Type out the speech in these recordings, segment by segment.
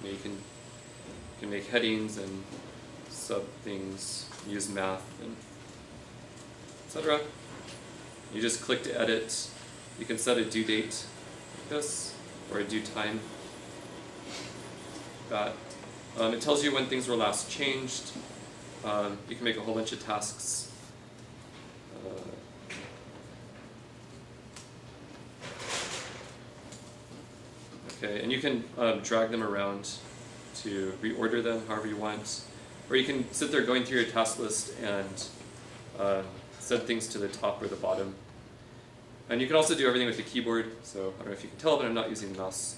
You can make headings and sub things, use math, and etc. You just click to edit. You can set a due date like this, or a due time. It tells you when things were last changed. You can make a whole bunch of tasks. Okay, and you can drag them around to reorder them however you want. Or you can sit there going through your task list and set things to the top or the bottom. And you can also do everything with the keyboard. So I don't know if you can tell, but I'm not using the mouse.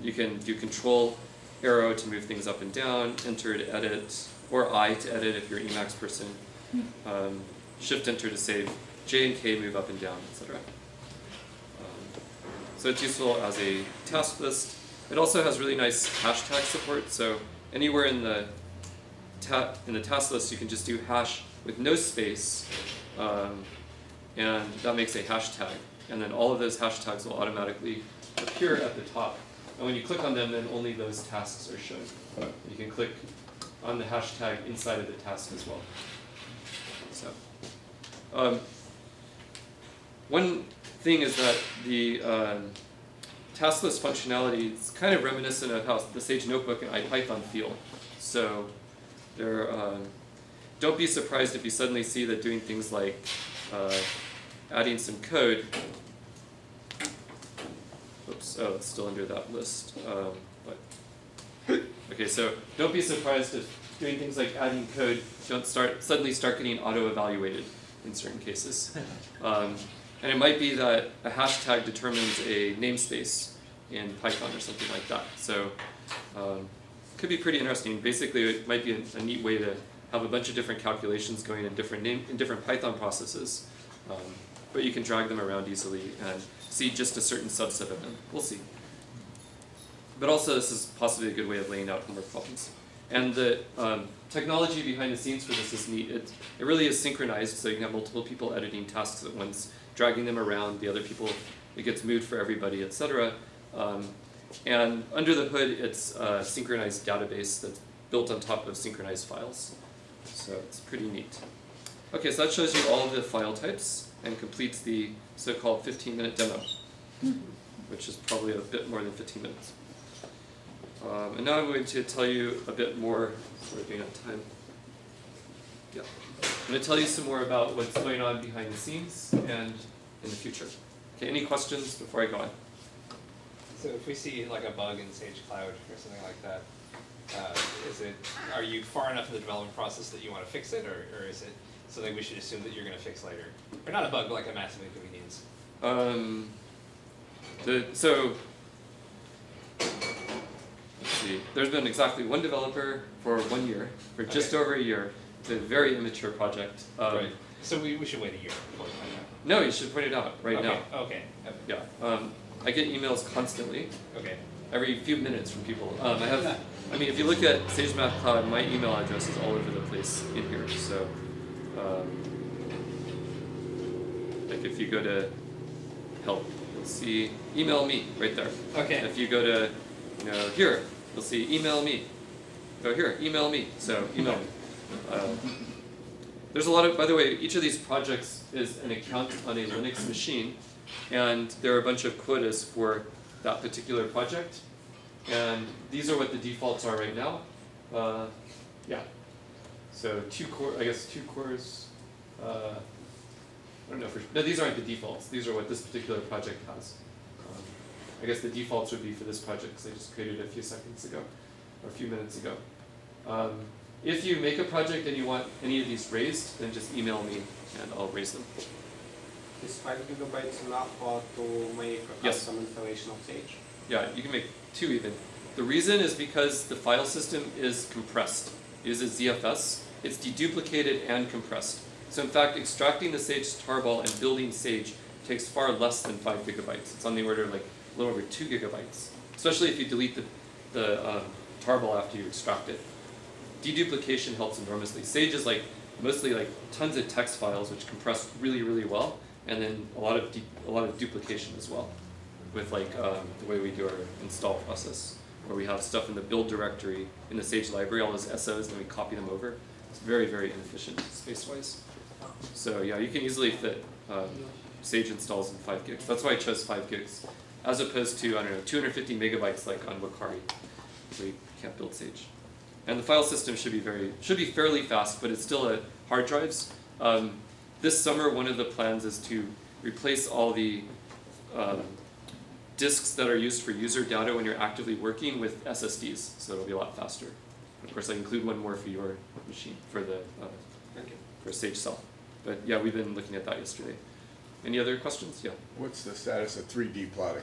You can do Control arrow to move things up and down, Enter to edit, or I to edit if you're an Emacs person. Shift Enter to save, J and K move up and down, etc. So it's useful as a task list. It also has really nice hashtag support. So anywhere in the task list, you can just do hash with no space, and that makes a hashtag. And then all of those hashtags will automatically appear at the top. And when you click on them, then only those tasks are shown. You can click on the hashtag inside of the task as well. So, one thing is that the task list functionality is kind of reminiscent of how the Sage Notebook and IPython feel. So, don't be surprised if you suddenly see that doing things like adding some code. Oops, oh, it's still under that list. Okay, so don't be surprised if doing things like adding code don't suddenly start getting auto-evaluated in certain cases. And it might be that a hashtag determines a namespace in Python or something like that. So it could be pretty interesting. Basically, it might be a neat way to have a bunch of different calculations going in different Python processes. But you can drag them around easily and see just a certain subset of them. We'll see. But also, this is possibly a good way of laying out homework problems. And the technology behind the scenes for this is neat. It really is synchronized, so you can have multiple people editing tasks at once, dragging them around, the other people, it gets moved for everybody, etc. And under the hood, it's a synchronized database that's built on top of synchronized files. So it's pretty neat. Okay, so that shows you all of the file types and completes the so-called 15-minute demo, which is probably a bit more than 15 minutes. And now I'm going to tell you a bit more, we're doing out time. Yeah. I'm going to tell you some more about what's going on behind the scenes and in the future. Okay, any questions before I go on? So if we see like a bug in SageCloud or something like that, are you far enough in the development process that you want to fix it, or is it something we should assume that you're going to fix later? Or not a bug, but like a massive inconvenience? So, let's see. There's been exactly one developer for 1 year, for just over a year. It's a very immature project. Right. So we should wait a year before we find out. No, you should point it out right now. Okay. Yeah. I get emails constantly. Okay. Every few minutes from people. I mean, if you look at SageMathCloud, my email address is all over the place in here. So, like if you go to help, you'll see email me right there. Okay. If you go to, here, you'll see email me. Go here, email me. So email me. There's a lot of, by the way, each of these projects is an account on a Linux machine, and there are a bunch of quotas for that particular project. And these are what the defaults are right now. Yeah. So two cores. I don't know no, these aren't the defaults. These are what this particular project has. I guess the defaults would be for this project because I just created it a few seconds ago, or a few minutes ago. If you make a project and you want any of these raised, then just email me and I'll raise them. Is 5 gigabytes enough to make some installation of Sage? Yeah, you can make 2 even. The reason is because the file system is compressed. It uses ZFS. It's deduplicated and compressed. So in fact, extracting the Sage tarball and building Sage takes far less than 5 gigabytes. It's on the order of like a little over 2 gigabytes, especially if you delete the tarball after you extract it. Deduplication helps enormously. Sage is like mostly like tons of text files which compress really, really well, and then a lot of duplication as well, with like the way we do our install process. where we have stuff in the build directory in the Sage library, all those SOs, and then we copy them over. It's very, very inefficient space-wise. So yeah, you can easily fit Sage installs in 5 gigs. That's why I chose 5 gigs, as opposed to, I don't know, 250 megabytes like on Wakari, where you can't build Sage. And the file system should be fairly fast, but it's still a hard drives. This summer, one of the plans is to replace all the disks that are used for user data when you're actively working with SSDs, so it'll be a lot faster. Of course, I include one more for your machine, for the for Sage Cell. But yeah, we've been looking at that yesterday. Any other questions? Yeah. What's the status of 3D plotting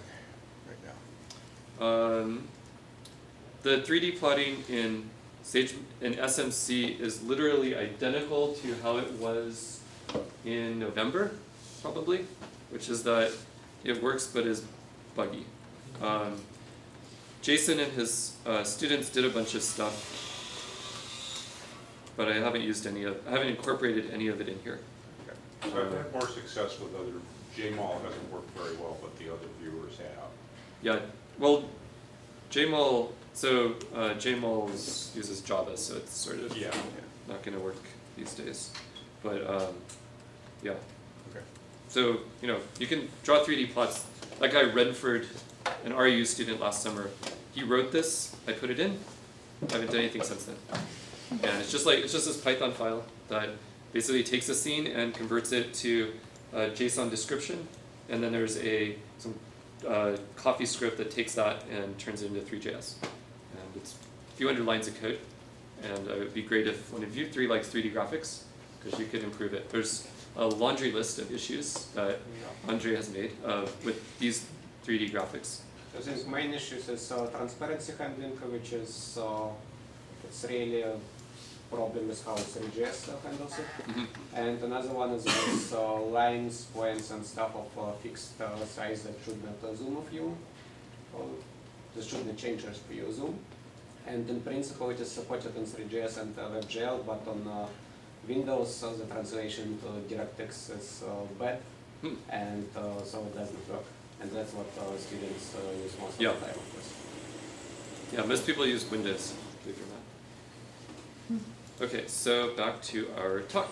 right now? The 3D plotting in Sage in SMC is literally identical to how it was in November, probably, which is that it works but is buggy. Jason and his students did a bunch of stuff, but I haven't incorporated any of it in here. Okay. So I've had more success with other. JMall hasn't worked very well, but the other viewers have. Yeah, well, JMall. So JMall uses Java, so it's sort of not going to work these days. But yeah. Okay. So you can draw 3D plots. That guy Redford, an RU student last summer, he wrote this. I put it in. I haven't done anything since then. And it's just this Python file that basically takes a scene and converts it to a JSON description, and then there's some coffee script that takes that and turns it into 3JS. And it's a few hundred lines of code, and it would be great if one of you three likes 3D graphics, because you could improve it. There's a laundry list of issues that Andre has made with these 3D graphics. I think main issues is transparency handling, which is it's really a problem with how 3JS handles it. Mm-hmm. And another one is with lines, points, and stuff of fixed size that should not zoom of you. This should not change as per your zoom. And in principle, it is supported in 3JS and WebGL, but on Windows, the translation to DirectX is bad, and so it doesn't work. And that's what students use most of the time, of course. Yeah, most people use Windows, believe it or not. Okay, so back to our talk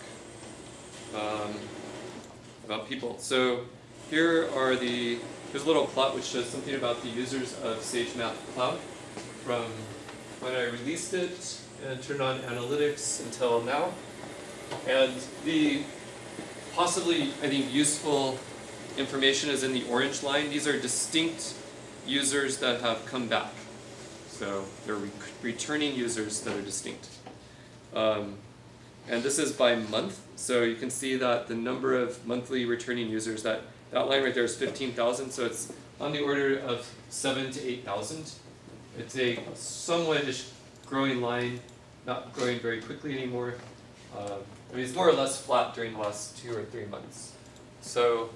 about people. So here's a little plot which shows something about the users of SageMathCloud from when I released it and turned on analytics until now. And the possibly, I think, useful information is in the orange line. These are distinct users that have come back. So they're returning users that are distinct. And this is by month. So you can see that the number of monthly returning users, that line right there is 15,000. So it's on the order of 7,000 to 8,000. It's a somewhat-ish growing line, not growing very quickly anymore. I mean, it's more or less flat during the last 2 or 3 months. So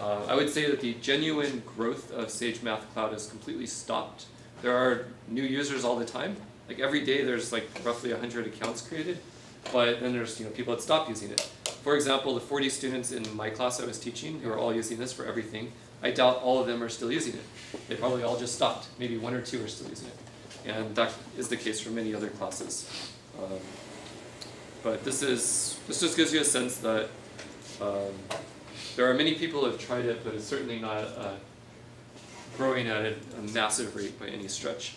I would say that the genuine growth of SageMathCloud has completely stopped. There are new users all the time. Like every day there's like roughly 100 accounts created, but then there's people that stop using it. For example, the 40 students in my class I was teaching who are all using this for everything, I doubt all of them are still using it. They probably all just stopped. Maybe 1 or 2 are still using it. And that is the case for many other classes. But this just gives you a sense that there are many people who have tried it, but it's certainly not growing at a massive rate by any stretch.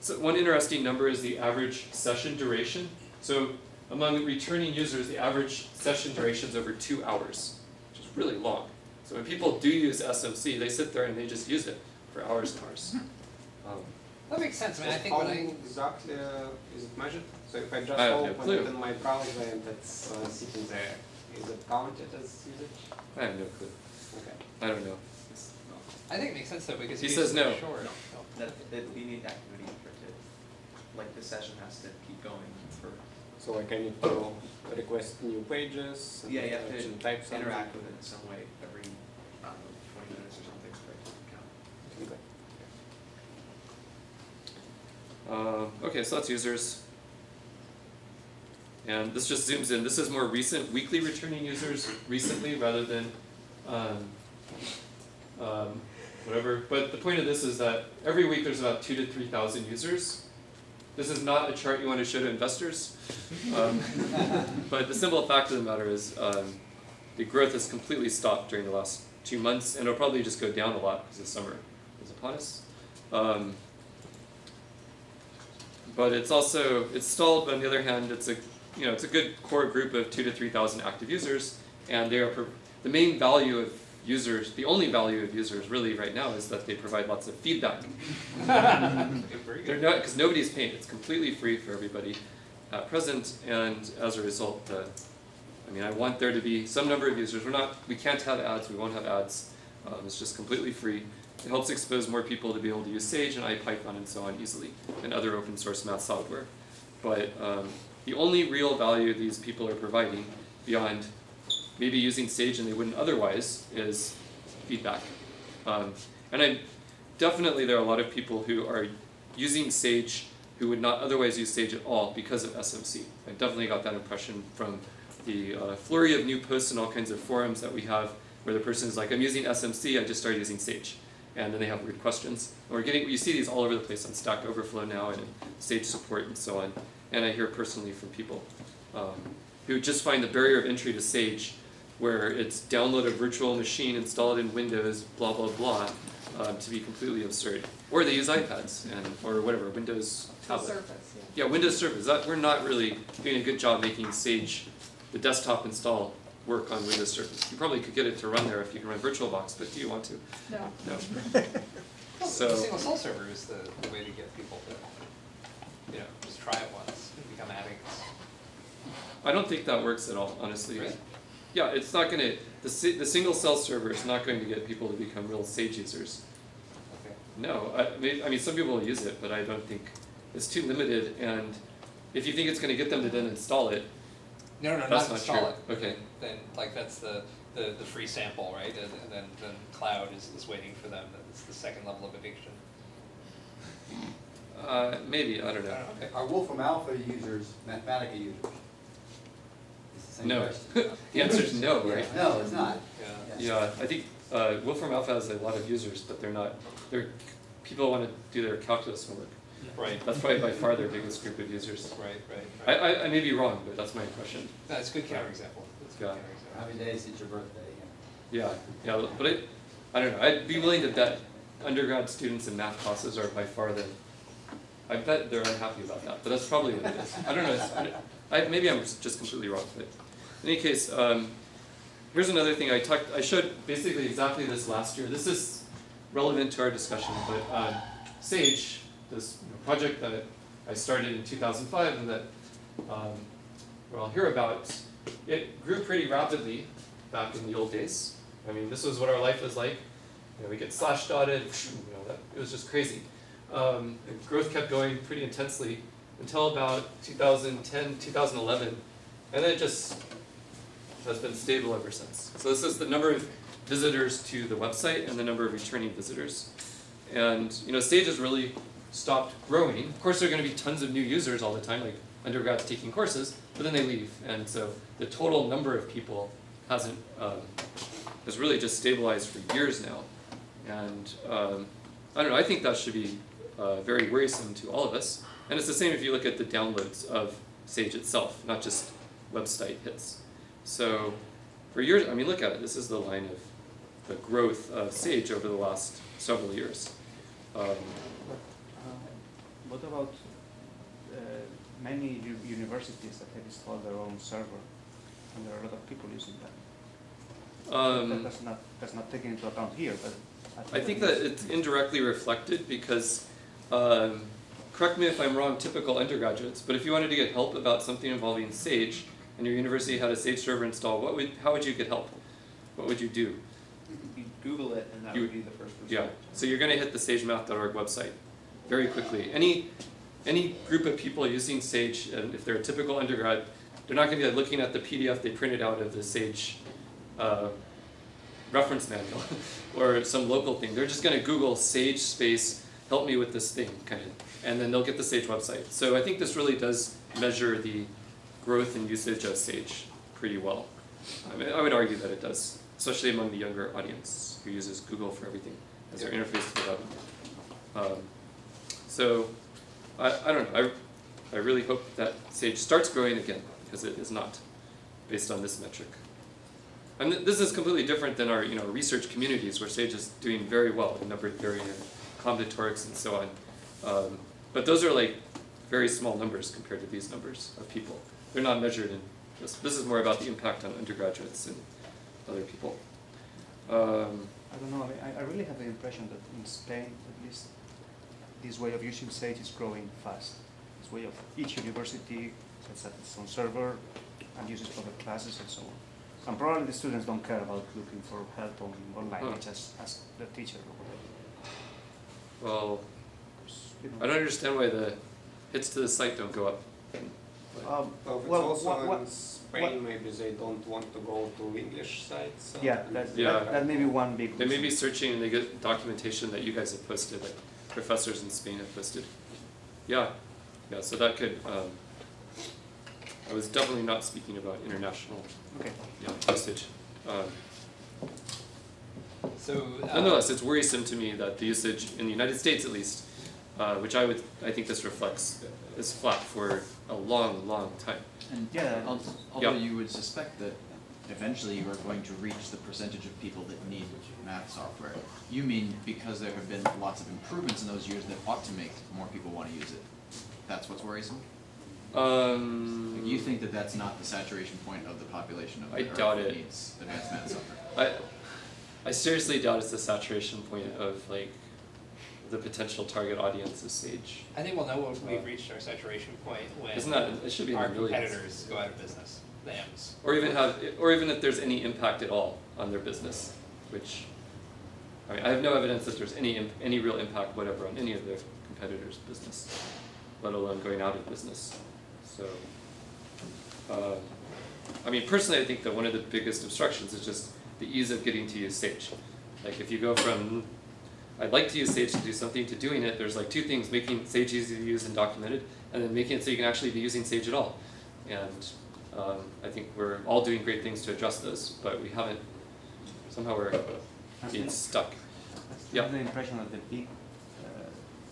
So one interesting number is the average session duration. So among returning users, the average session duration is over 2 hours, which is really long. So when people do use SMC, they sit there and they just use it for hours and hours. That makes sense. I mean, I think how exactly is it measured? So if I just I have no open clue. it in my browser and it's sitting there, is it counted as usage? I have no clue. Okay. I don't know. I think it makes sense though because He it's says no. Short. That we need activity for it. Like the session has to keep going for. So like I need to request new pages. And Yeah, you have actually to type something. interact with it in some way every, I don't know, 20 minutes or something for it to count. Okay. Okay, so that's users. And this just zooms in. This is more recent, weekly returning users recently rather than whatever. But the point of this is that every week there's about 2,000 to 3,000 users. This is not a chart you want to show to investors. But the simple fact of the matter is the growth has completely stopped during the last 2 months, and it'll probably just go down a lot because the summer is upon us. But it's stalled, but on the other hand, it's a good core group of 2,000 to 3,000 active users, and they are the main value of users, the only value of users really right now is that they provide lots of feedback. Because nobody's paying. It's completely free for everybody at present, and as a result, I want there to be some number of users. We can't have ads. We won't have ads. It's just completely free. It helps expose more people to be able to use Sage and IPython and so on easily, and other open source math software. But the only real value these people are providing, beyond maybe using Sage and they wouldn't otherwise, is feedback. And definitely there are a lot of people who are using Sage who would not otherwise use Sage at all because of SMC. I definitely got that impression from the flurry of new posts and all kinds of forums that we have where the person is like, I'm using SMC, I just started using Sage. And then they have weird questions. You see these all over the place on Stack Overflow now and in Sage support and so on. And I hear personally from people who just find the barrier of entry to Sage, where it's download a virtual machine, install it in Windows, blah, blah, blah, to be completely absurd. Or they use iPads or whatever, Windows tablet. Surface, yeah, Windows Surface. We're not really doing a good job making Sage, the desktop install, work on Windows Surface. You probably could get it to run there if you can run VirtualBox, but do you want to? No. No. So the single cell server is the way to get people to, just try it once and become addicts. I don't think that works at all, honestly. Really? Yeah, it's not going to, the single cell server is not going to get people to become real Sage users. Okay. No, I mean some people will use it, but I don't think, it's too limited, and if you think it's going to get them to then install it, No, that's not not install true. it. Okay. Then that's the free sample, right? And then cloud is waiting for them. That's the second level of addiction. Maybe, I don't know. Okay. Are Wolfram Alpha users Mathematica users? It's the same No. question. The answer is no, right? No, it's not. Yeah. Yeah, I think Wolfram Alpha has a lot of users, but people want to do their calculus homework. Right. That's probably by far their biggest group of users. Right. I may be wrong, but that's my impression. That's a good counterexample. That's a good Yeah. counterexample. How many days since your birthday? Yeah, but I don't know. I'd be willing to bet undergrad students in math classes are by far I bet they're unhappy about that, but that's probably what it is. I don't know. Maybe I'm just completely wrong, but in any case, here's another thing. I showed basically exactly this last year. This is relevant to our discussion, but Sage, this project that I started in 2005 and that we'll hear about, it grew pretty rapidly back in the old days. I mean, this was what our life was like. We get slash dotted, it was just crazy. The growth kept going pretty intensely until about 2010, 2011, and then it just has been stable ever since. So this is the number of visitors to the website and the number of returning visitors. And Sage has really stopped growing. Of course, there are going to be tons of new users all the time, like undergrads taking courses, but then they leave, and so the total number of people has really just stabilized for years now. And I don't know, I think that should be very worrisome to all of us. And it's the same if you look at the downloads of Sage itself, not just website hits. So for years, I mean, look at it. This is the line of the growth of Sage over the last several years. What about many universities that have installed their own server, and there are a lot of people using that? That's not taken into account here, but I think that it's indirectly reflected because, correct me if I'm wrong, typical undergraduates, but if you wanted to get help about something involving Sage, and your university had a Sage server installed, how would you get help? What would you do? You Google it, and that would be the first result. Yeah, so you're going to hit the sagemath.org website very quickly. Any group of people using Sage, and if they're a typical undergrad, they're not going to be looking at the PDF they printed out of the Sage reference manual or some local thing. They're just going to Google Sage space, help me with this thing, kind of, and then they'll get the Sage website. So I think this really does measure the growth and usage of Sage pretty well. I mean, I would argue that it does, especially among the younger audience who uses Google for everything. as our interface to the web. So I don't know. I really hope that Sage starts growing again, because it is not, based on this metric. And this is completely different than our research communities, where Sage is doing very well in number theory and combinatorics and so on. But those are like very small numbers compared to these numbers of people. They're not measured in this. This is more about the impact on undergraduates and other people. I don't know. I really have the impression that in Spain, at least, this way of using Sage is growing fast. This way of each university sets up its own server and uses for the classes and so on. And probably the students don't care about looking for help online. They just ask the teacher or whatever. Well, I don't understand why the hits to the site don't go up. Well, it's also in Spain, maybe they don't want to go to English sites. Yeah, that may be one big They may reason. be searching and they get documentation that you guys have posted, like professors in Spain have posted. Yeah, so that could, I was definitely not speaking about international usage. Nonetheless, it's worrisome to me that the usage in the United States, at least, which I think this reflects, is flat for a long, long time. And although you would suspect that eventually you are going to reach the percentage of people that need math software, you mean because there have been lots of improvements in those years that ought to make more people want to use it. That's what's worrisome? You think that that's not the saturation point of the population of the Earth that needs advanced math software? I seriously doubt it's the saturation point of like the potential target audience of Sage. I think we'll know when we've reached our saturation point when It should be in our the millions. competitors go out of business, the M's. Or even if there's any impact at all on their business, which I have no evidence that there's any real impact whatever on any of their competitors' business, let alone going out of business. So, personally, I think that one of the biggest obstructions is just the ease of getting to use Sage. Like if you go from, I'd like to use Sage to do something, to doing it, there's like two things: making Sage easy to use and documented, and then making it so you can actually be using Sage at all. And I think we're all doing great things to address those, but we haven't, somehow we're being stuck. I have the impression that the big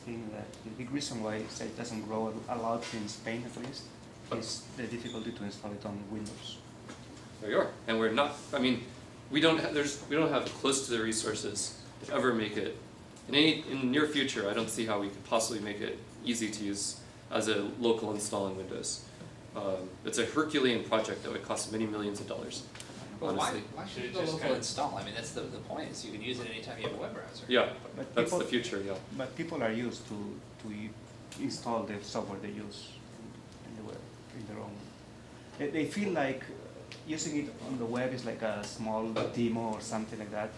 the big reason why Sage doesn't grow a lot in Spain, at least, is the difficulty to install it on Windows. There you are. And we're not, we don't have close to the resources to ever make it, in the near future, I don't see how we could possibly make it easy to use as a local install in Windows. It's a Herculean project that would cost many millions of dollars. Well, honestly. why should it just local install? That's the point, is you can use it anytime you have a web browser. Yeah, But that's people- the future, yeah. But people are used to install the software they use in the web, in their own. They feel like using it on the web is like a small demo or something like that.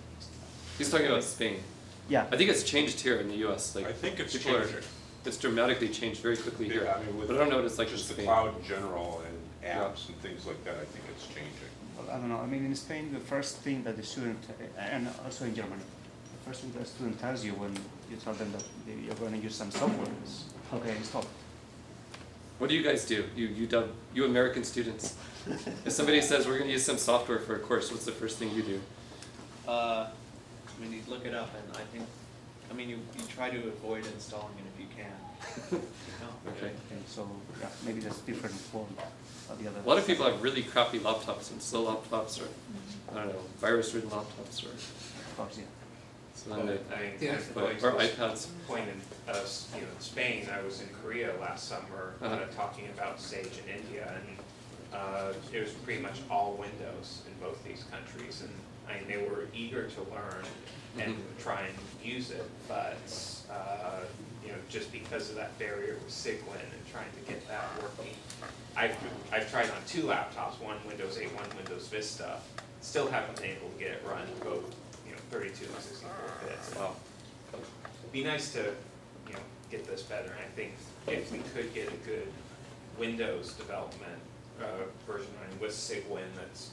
He's talking about Spain. Yeah. I think it's changed here in the US. I think it's people changing. It's dramatically changed very quickly here. Yeah, with but I don't know what it's like in just the Spain. cloud in general and apps and things like that, I think it's changing. Well, I don't know. In Spain, the first thing that the student, and also in Germany, the first thing that the student tells you when you tell them that you're going to use some software is, okay, install. What do you guys do? You American students. If somebody says we're going to use some software for a course, what's the first thing you do? You look it up, and you try to avoid installing it if you can. Okay. So yeah, maybe that's different form of the other. A lot of people have really crappy laptops and slow laptops, or I don't know, virus-ridden laptops, or Of course, yeah. so then they, or or iPads. Point in Spain. I was in Korea last summer talking about Sage in India, and it was pretty much all Windows in both these countries, and they were eager to learn and try and use it, but just because of that barrier with Sigwin and trying to get that working, I've tried on two laptops, one Windows 8, one Windows Vista, still haven't been able to get it run both 32 and 64 bits. Wow. It'd be nice to get this better, and I think if we could get a good Windows development version running with Sigwin that's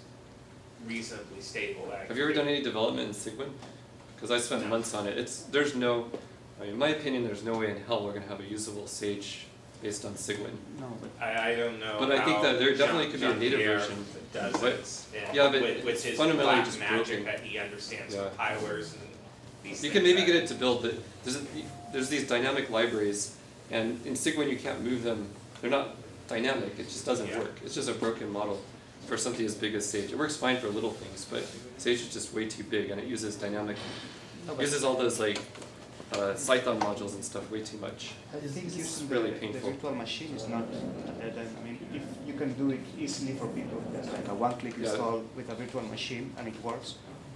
reasonably stable. Have you ever done any development in Sigwin? Because I spent months on it. In my opinion, there's no way in hell we're going to have a usable Sage based on Sigwin. No, but I don't know. But I think that there definitely could be a native Jean-Pierre version. does But- it, and yeah, but with it's his fundamentally black just magic broken. that he understands Yeah. compilers and these You things can maybe that- get it to build, but there's these dynamic libraries, and in Sigwin you can't move them. They're not dynamic. It just doesn't Yeah. work. It's just a broken model for something as big as Sage. It works fine for little things, but Sage is just way too big, and it uses dynamic. Uses all those like Python modules and stuff way too much. I think It's using really the painful. virtual machine is not a dead end. I mean, if you can do it easily for people, just like a one-click Yeah. install with a virtual machine and it works,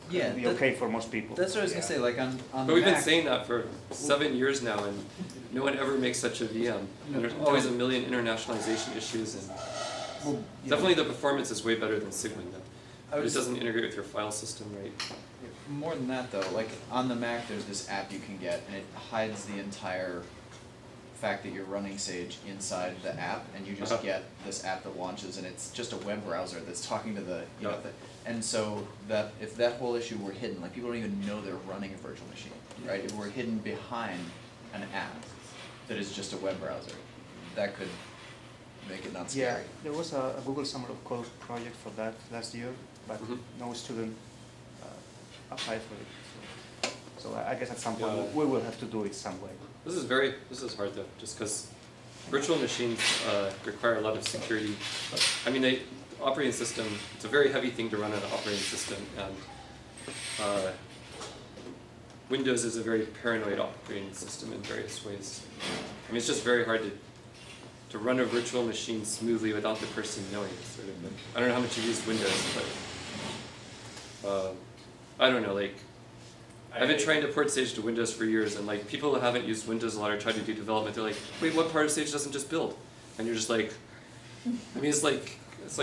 Yeah, it'll be that- okay for most people. That's what I was gonna say, like on But the we've been Mac, saying that for 7 years now, and no one ever makes such a VM. And there's always a million internationalization issues, and well, yeah, definitely the performance is way better than Sigwin though. I But it was- doesn't integrate with your file system right. more than that though, like on the Mac there's this app you can get and it hides the entire fact that you're running Sage inside the app, and you just get this app that launches and it's just a web browser that's talking to the, you know, and so that if that whole issue were hidden, like people don't even know they're running a virtual machine, right? If we're hidden behind an app that is just a web browser, that could make it not Yeah, scary. there was a Google Summer of Code project for that last year, but Mhm. no student applied for it. So I guess at some point Yeah. we will have to do it some way. This is hard though, just because virtual machines require a lot of security. I mean, the operating system, it's a very heavy thing to run on an operating system, and Windows is a very paranoid operating system in various ways. I mean, it's just very hard to run a virtual machine smoothly without the person knowing, sort of. I don't know how much you use Windows, but I don't know, like, I've been trying to port Sage to Windows for years, and like people who haven't used Windows a lot or tried to do development, they're like, wait, what part of Sage doesn't just build? And you're just like, I mean, it's like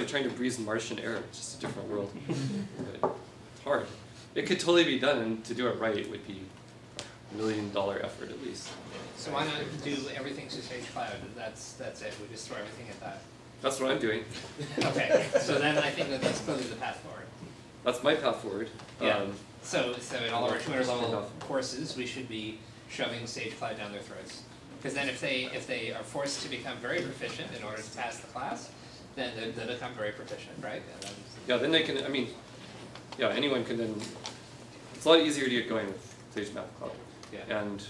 trying to breathe Martian air. It's just a different world. But it's hard. It could totally be done, and to do it right would be $1 million effort at least. So why not do everything to SageCloud? That's it. We just throw everything at that. That's what I'm doing. Okay. So then I think that's clearly the path forward. That's my path forward. Yeah. So in all of our 200 level Enough. courses, we should be shoving SageCloud down their throats. Because then if they are forced to become very proficient in order to pass the class, then they become very proficient, right? And then, Yeah, then they can, I mean, yeah, anyone can then, it's a lot easier to get going with SageMathCloud. yeah. And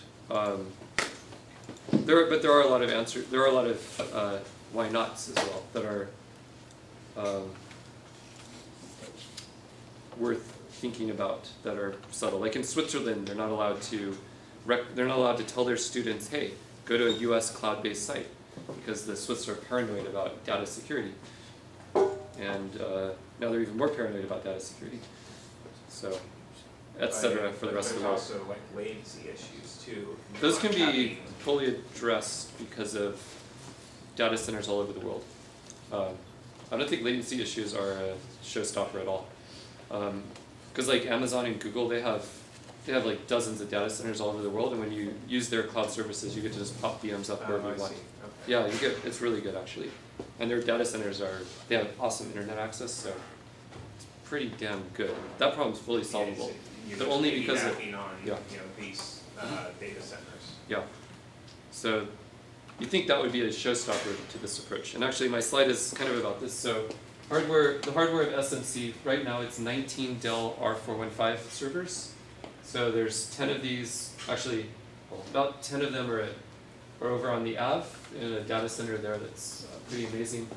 there are a lot of why nots as well that are worth thinking about, that are subtle. Like in Switzerland, they're not allowed to tell their students, hey, go to a US cloud-based site, because the Swiss are paranoid about data security. And now they're even more paranoid about data security. So, et cetera, for the rest of the world. There's also like latency issues too. Those can be fully addressed because of data centers all over the world. I don't think latency issues are a showstopper at all. Because like Amazon and Google, they have like dozens of data centers all over the world, and when you use their cloud services, you get to just pop VMs up wherever you want. Okay. Yeah, it's really good actually. And their data centers they have awesome internet access, so it's pretty damn good. That problem's fully solvable. You're But just only because of, piggybacking on yeah. these data centers. yeah. So you think that would be a showstopper to this approach. And actually my slide is kind of about this. So the hardware of SMC, right now it's 19 Dell R415 servers. So there's 10 of these, actually about 10 of them are over on the Ave in a data center there that's pretty amazing.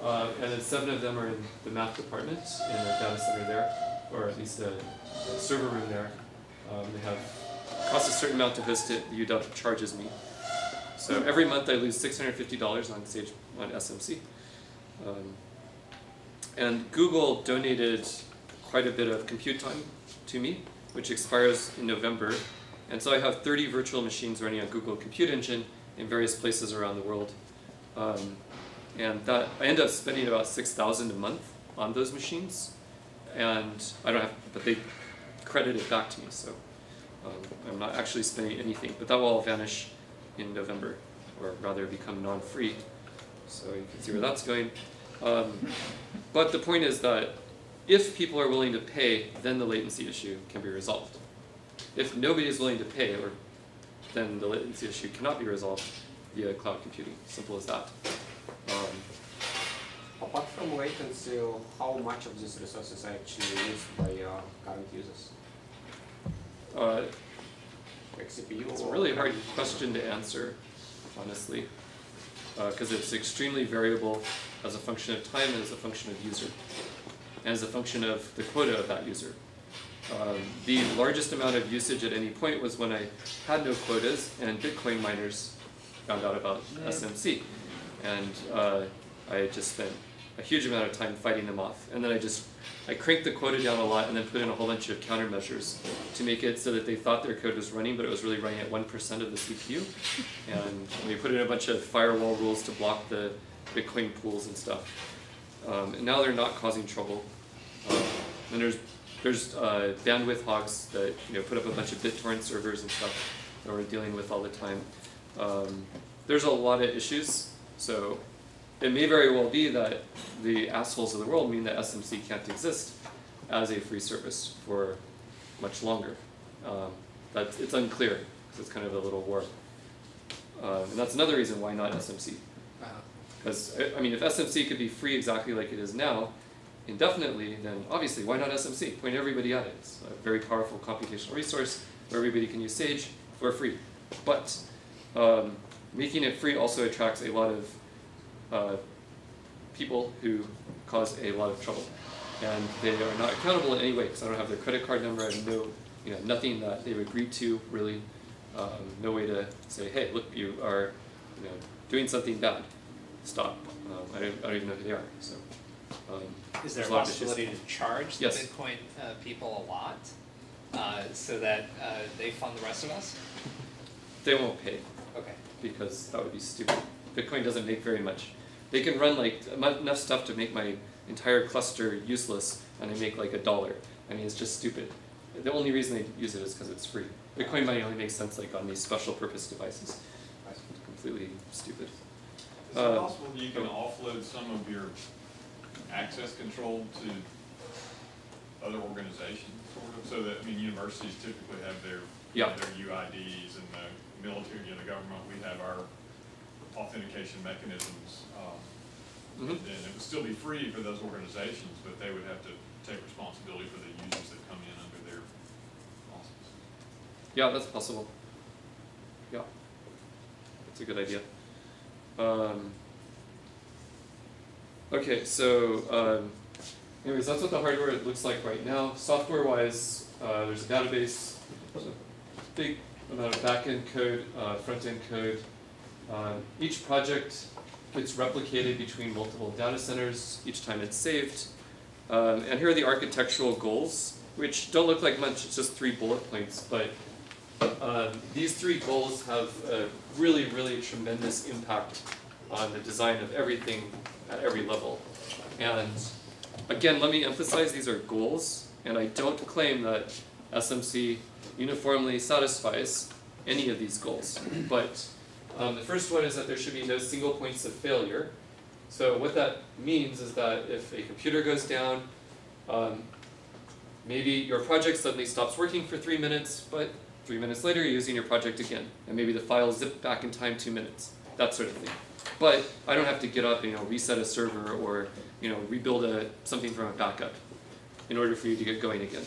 And then 7 of them are in the math department in a data center there, or at least a server room there. Costs a certain amount to host it. The UW charges me. So every month I lose $650 on SMC. And Google donated quite a bit of compute time to me, which expires in November. And so I have 30 virtual machines running on Google Compute Engine in various places around the world. And that I end up spending about $6,000 a month on those machines. And but they credit it back to me, so I'm not actually spending anything. But that will all vanish in November, or rather become non-free. So you can see where that's going. But the point is that if people are willing to pay, then the latency issue can be resolved. If nobody is willing to pay, then the latency issue cannot be resolved via cloud computing. Simple as that. Apart from latency, how much of these resources are actually used by current users? like CPU. It's a really hard question to answer, honestly, because it's extremely variable as a function of time and as a function of user, and as a function of the quota of that user. The largest amount of usage at any point was when I had no quotas and Bitcoin miners found out about SMC. And I just spent a huge amount of time fighting them off. And then I cranked the quota down a lot and then put in a whole bunch of countermeasures to make it so that they thought their code was running, but it was really running at 1% of the CPU. And we put in a bunch of firewall rules to block the Bitcoin pools and stuff. And now they're not causing trouble. And there's bandwidth hogs that put up a bunch of BitTorrent servers and stuff that we're dealing with all the time. There's a lot of issues, so it may very well be that the assholes of the world mean that SMC can't exist as a free service for much longer. It's unclear, because it's kind of a little war. And that's another reason why not SMC. Because, I mean, if SMC could be free exactly like it is now, indefinitely, then obviously, why not SMC? Point everybody at it. It's a very powerful computational resource where everybody can use Sage for free. But making it free also attracts a lot of people who cause a lot of trouble. And they are not accountable in any way, because I don't have their credit card number, I have no, nothing that they've agreed to, really. No way to say, hey, look, you are doing something bad. Stop. I don't even know who they are. So. Is there a possibility to charge the Bitcoin people a lot so that they fund the rest of us? They won't pay. Okay. Because that would be stupid. Bitcoin doesn't make very much. They can run like enough stuff to make my entire cluster useless, and they make like $1. I mean, it's just stupid. The only reason they use it is because it's free. Bitcoin money only makes sense like on these special purpose devices. It's completely stupid. Is it possible you can offload some of your access control to other organizations, sort of, so that, I mean, universities typically have their UIDs, and the military, the government, we have our authentication mechanisms, and it would still be free for those organizations, but they would have to take responsibility for the users that come in under their auspices. Yeah, that's possible. Yeah, that's a good idea. Okay, so anyways, that's what the hardware looks like right now. Software-wise, there's a database, there's a big amount of back-end code, front-end code. Each project gets replicated between multiple data centers each time it's saved. And here are the architectural goals, which don't look like much, it's just 3 bullet points, but these 3 goals have a really, really tremendous impact on the design of everything at every level. And again, let me emphasize these are goals, and I don't claim that SMC uniformly satisfies any of these goals. But the first one is that there should be no single points of failure. So what that means is that if a computer goes down, maybe your project suddenly stops working for 3 minutes, but 3 minutes later you're using your project again, and maybe the file zipped back in time 2 minutes, that sort of thing. But I don't have to get up and reset a server or rebuild something from a backup in order for you to get going again.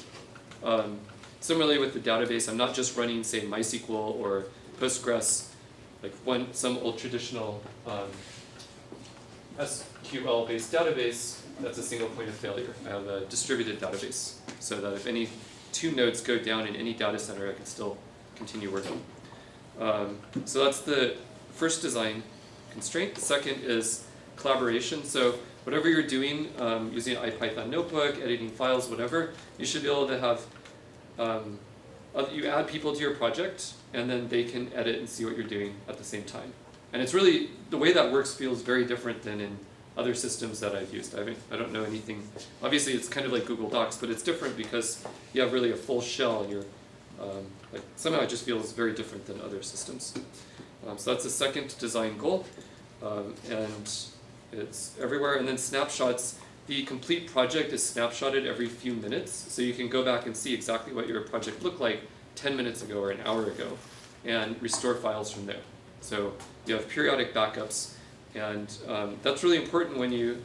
Similarly with the database, I'm not just running, say, MySQL or Postgres, like some old traditional SQL-based database. That's a single point of failure. I have a distributed database, so that if any 2 nodes go down in any data center, I can still continue working. So that's the first design constraint. The second is collaboration. So whatever you're doing, using an IPython notebook, editing files, whatever, you should be able to have, you add people to your project, and then they can edit and see what you're doing at the same time. And it's really, the way that works feels very different than in other systems that I've used. I don't know anything, obviously it's kind of like Google Docs, but it's different because you have really a full shell, and you're, somehow it just feels very different than other systems. So that's the second design goal, and it's everywhere. And then snapshots, the complete project is snapshotted every few minutes, so you can go back and see exactly what your project looked like 10 minutes ago or an hour ago, and restore files from there. So you have periodic backups, and that's really important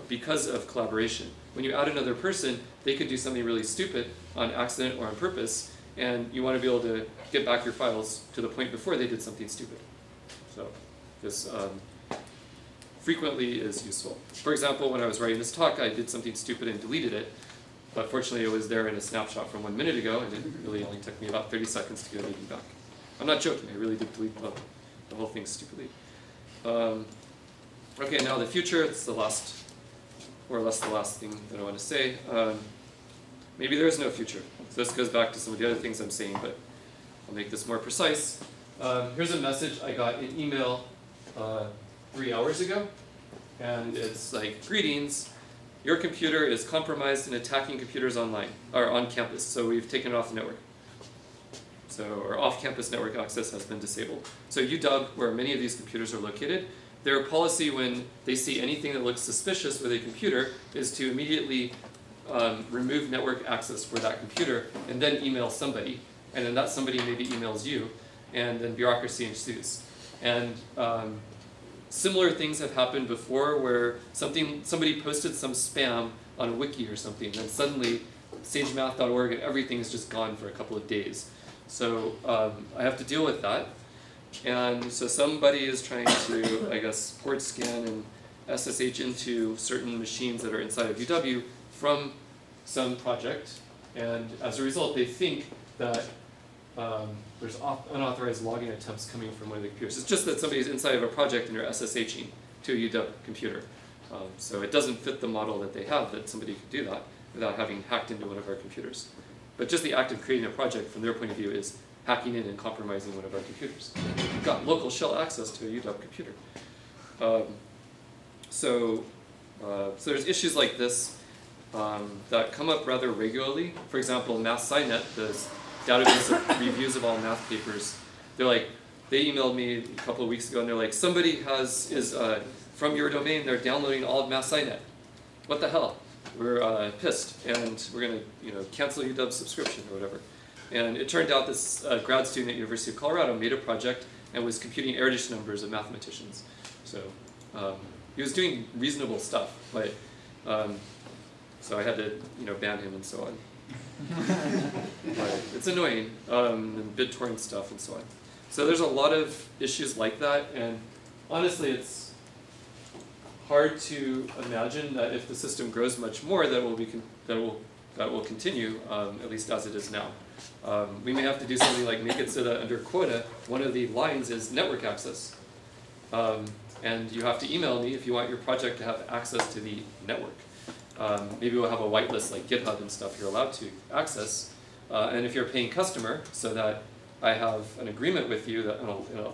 because of collaboration. When you add another person, they could do something really stupid on accident or on purpose, and you want to be able to get back your files to the point before they did something stupid. So this frequently is useful. For example, when I was writing this talk, I did something stupid and deleted it. But fortunately, it was there in a snapshot from 1 minute ago, and it really only took me about 30 seconds to get everything back. I'm not joking, I really did delete the whole thing stupidly. Okay, now the future, it's the last, more or less the last thing that I want to say. Maybe there is no future. So this goes back to some of the other things I'm saying, but I'll make this more precise. Here's a message I got in email 3 hours ago, and it's like, greetings. Your computer is compromised in attacking computers online, or on campus, so we've taken it off the network. So, or off-campus network access has been disabled. So UW, where many of these computers are located, their policy when they see anything that looks suspicious with a computer is to immediately remove network access for that computer and then email somebody, and then that somebody maybe emails you, and then bureaucracy ensues. And similar things have happened before where somebody posted some spam on a wiki or something, and then suddenly SageMath.org and everything is just gone for a couple of days. So I have to deal with that. And so somebody is trying to, I guess, port scan and SSH into certain machines that are inside of UW from some project. And as a result, they think that there's unauthorized login attempts coming from one of the computers. It's just that somebody's inside of a project and they're SSHing to a UW computer. So it doesn't fit the model that they have that somebody could do that without having hacked into one of our computers. But just the act of creating a project from their point of view is hacking in and compromising one of our computers. You've got local shell access to a UW computer. So there's issues like this that come up rather regularly. For example, MathSciNet, the database of reviews of all math papers, they emailed me a couple of weeks ago and they're like, somebody is from your domain, they're downloading all of MathSciNet. What the hell? We're pissed, and we're going to cancel UW's subscription or whatever. And it turned out this grad student at University of Colorado made a project and was computing Erdős numbers of mathematicians. So he was doing reasonable stuff, but so I had to ban him and so on. But it's annoying, and BitTorrent stuff and so on. So there's a lot of issues like that, and honestly, it's hard to imagine that if the system grows much more, that will continue, at least as it is now. We may have to do something like make it so that under quota, one of the lines is network access. And you have to email me if you want your project to have access to the network. Maybe we'll have a whitelist like GitHub and stuff you're allowed to access. And if you're a paying customer, so that I have an agreement with you, that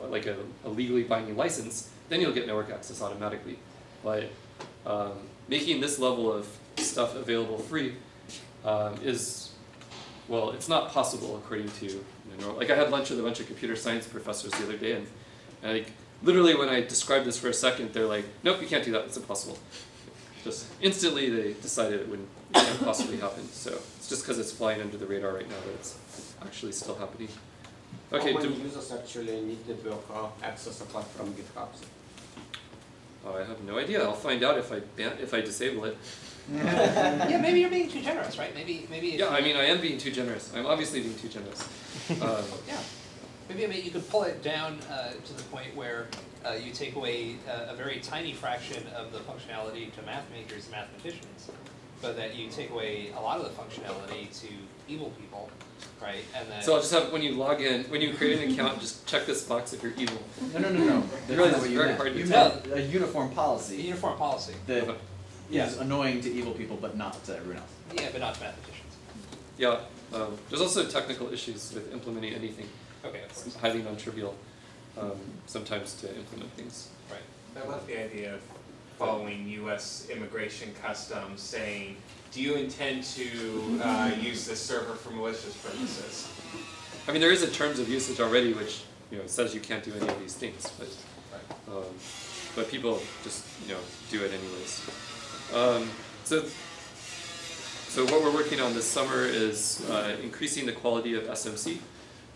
like a legally binding license, then you'll get network access automatically. But making this level of stuff available free is, well, it's not possible according to, like I had lunch with a bunch of computer science professors the other day, and like literally when I described this for a second, they're like, nope, you can't do that, it's impossible. Just instantly they decided it can't possibly happen. So it's just because it's flying under the radar right now that it's actually still happening. Okay. How many users actually need network access apart from GitHub? Oh, I have no idea. I'll find out if I disable it. Yeah, maybe you're being too generous, right? Maybe. Yeah, I mean, I am being too generous. I'm obviously being too generous. Yeah. Maybe you could pull it down to the point where you take away a very tiny fraction of the functionality to math majors and mathematicians, but that you take away a lot of the functionality to evil people, right? And then so I'll just have, when you log in, when you create an account, just check this box if you're evil. No. Really, that's very hard to You tell. meant a uniform policy. a uniform policy. That is annoying to evil people, but not to everyone else. Yeah, but not to mathematicians. Yeah. There's also technical issues with implementing anything. Okay, of course. It's highly non-trivial sometimes to implement things. Right. I love the idea of following U.S. immigration customs saying, do you intend to use this server for malicious purposes? I mean, there is a terms of usage already which says you can't do any of these things, but people just do it anyways. So what we're working on this summer is increasing the quality of SMC.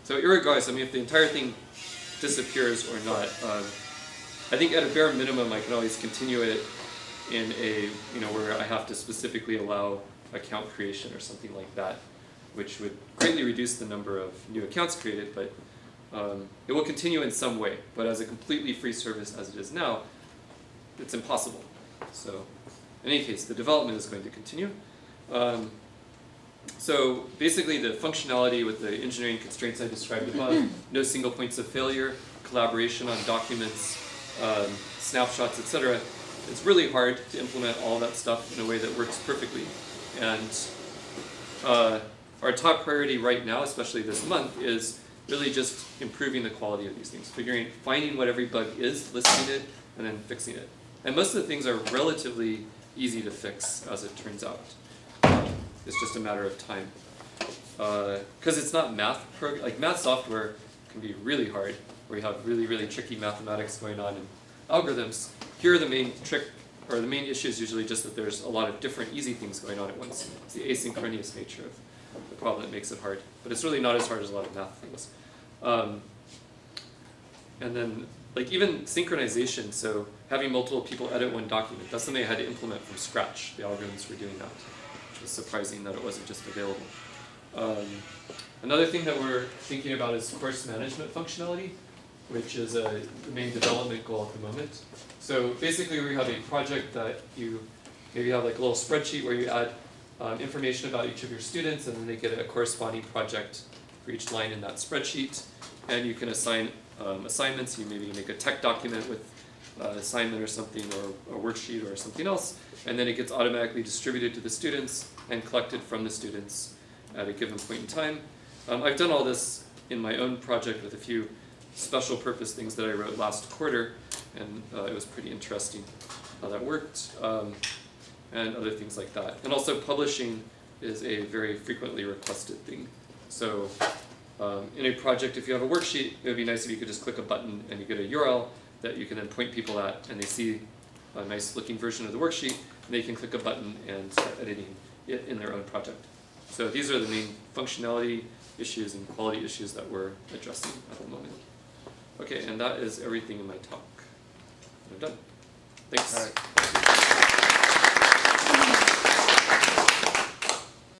So irregardless, I mean, if the entire thing disappears or not, I think at a bare minimum I can always continue it in a, where I have to specifically allow account creation or something like that. which would greatly reduce the number of new accounts created, but it will continue in some way. But as a completely free service as it is now, it's impossible. So in any case, the development is going to continue. So basically the functionality with the engineering constraints I described above, no single points of failure, collaboration on documents, snapshots, etc. It's really hard to implement all that stuff in a way that works perfectly. And our top priority right now, especially this month, is really just improving the quality of these things, finding what every bug is, listing it, and then fixing it. And most of the things are relatively easy to fix, as it turns out. It's just a matter of time. Because it's not math, like math software can be really hard, where you have really, really tricky mathematics going on and algorithms. Here the main trick, or the main issue is usually just that there's a lot of different easy things going on at once. It's the asynchronous nature of the problem that makes it hard. But it's really not as hard as a lot of math things. And then, like even synchronization, so having multiple people edit one document, that's something I had to implement from scratch. The algorithms were doing that, which was surprising that it wasn't just available. Another thing that we're thinking about is course management functionality, which is the main development goal at the moment. So basically we have a project that you maybe have like a little spreadsheet where you add information about each of your students, and then they get a corresponding project for each line in that spreadsheet. And you can assign assignments. You maybe make a tech document with assignment or something, or a worksheet or something else, and then it gets automatically distributed to the students and collected from the students at a given point in time. I've done all this in my own project with a few special purpose things that I wrote last quarter, and it was pretty interesting how that worked, and other things like that. And also publishing is a very frequently requested thing. So in a project, if you have a worksheet, it would be nice if you could just click a button and you get a URL that you can then point people at, and they see a nice looking version of the worksheet, and they can click a button and start editing it in their own project. So these are the main functionality issues and quality issues that we're addressing at the moment. Okay, and that is everything in my talk. I'm done. Thanks. All right.